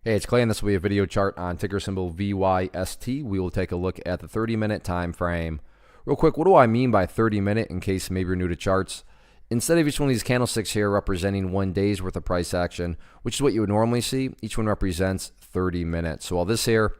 Hey, it's Clay, and this will be a video chart on ticker symbol VYST. We will take a look at the 30-minute time frame. Real quick, what do I mean by 30-minute in case maybe you're new to charts? Instead of each one of these candlesticks here representing 1 day's worth of price action, which is what you would normally see, each one represents 30 minutes. So while this here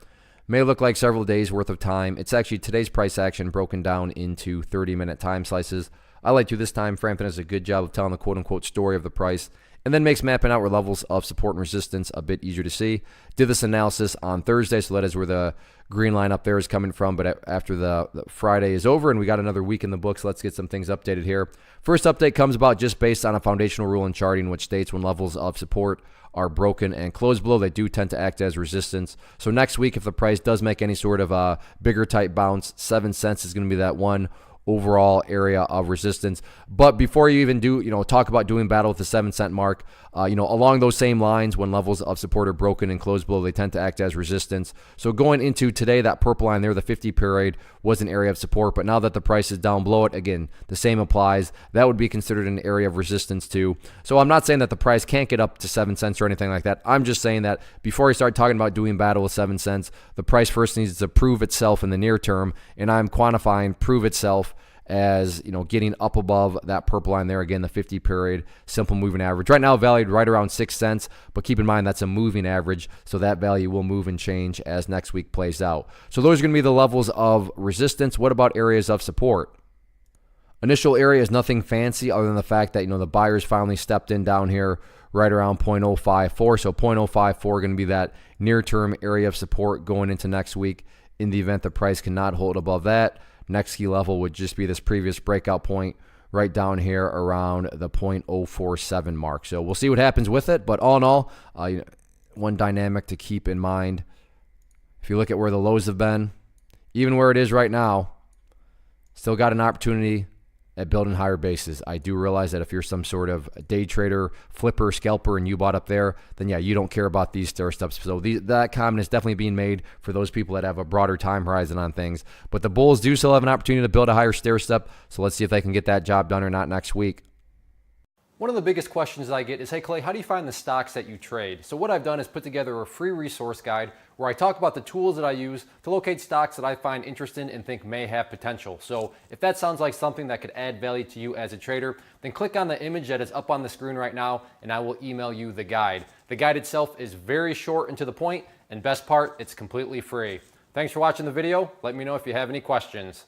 may look like several days worth of time, it's actually today's price action broken down into 30-minute time slices. I like to this time frame that does a good job of telling the quote-unquote story of the price, and then makes mapping out where levels of support and resistance a bit easier to see. Did this analysis on Thursday, so that is where the green line up there is coming from, but after the Friday is over and we got another week in the books, let's get some things updated here. First update comes about just based on a foundational rule in charting, which states when levels of support are broken and closed below, they do tend to act as resistance. So next week, if the price does make any sort of a bigger type bounce, 7 cents is going to be that one overall area of resistance. But before you even do, talk about doing battle with the 7 cent mark, along those same lines, when levels of support are broken and closed below, they tend to act as resistance. So going into today, that purple line there, the 50 period, was an area of support. But now that the price is down below it, again, the same applies. That would be considered an area of resistance too. So I'm not saying that the price can't get up to 7 cents or anything like that. I'm just saying that before you start talking about doing battle with 7 cents, the price first needs to prove itself in the near term. And I'm quantifying prove itself as getting up above that purple line there, again, the 50 period simple moving average right now valued right around 6 cents, but keep in mind that's a moving average, so that value will move and change as next week plays out. So those are going to be the levels of resistance. What about areas of support? Initial area is nothing fancy other than the fact that the buyers finally stepped in down here right around 0.054. So 0.054 going to be that near-term area of support going into next week. In the event the price cannot hold above that, next key level would just be this previous breakout point right down here around the 0.047 mark. So we'll see what happens with it. But all in all, one dynamic to keep in mind, if you look at where the lows have been, even where it is right now, still got an opportunity at building higher bases. I do realize that if you're some sort of day trader, flipper, scalper, and you bought up there, then yeah, you don't care about these stair steps. So that comment is definitely being made for those people that have a broader time horizon on things. But the bulls do still have an opportunity to build a higher stair step. So let's see if they can get that job done or not next week. One of the biggest questions I get is, hey Clay, how do you find the stocks that you trade? So what I've done is put together a free resource guide where I talk about the tools that I use to locate stocks that I find interesting and think may have potential. So if that sounds like something that could add value to you as a trader, then click on the image that is up on the screen right now and I will email you the guide. The guide itself is very short and to the point, and best part, it's completely free. Thanks for watching the video. Let me know if you have any questions.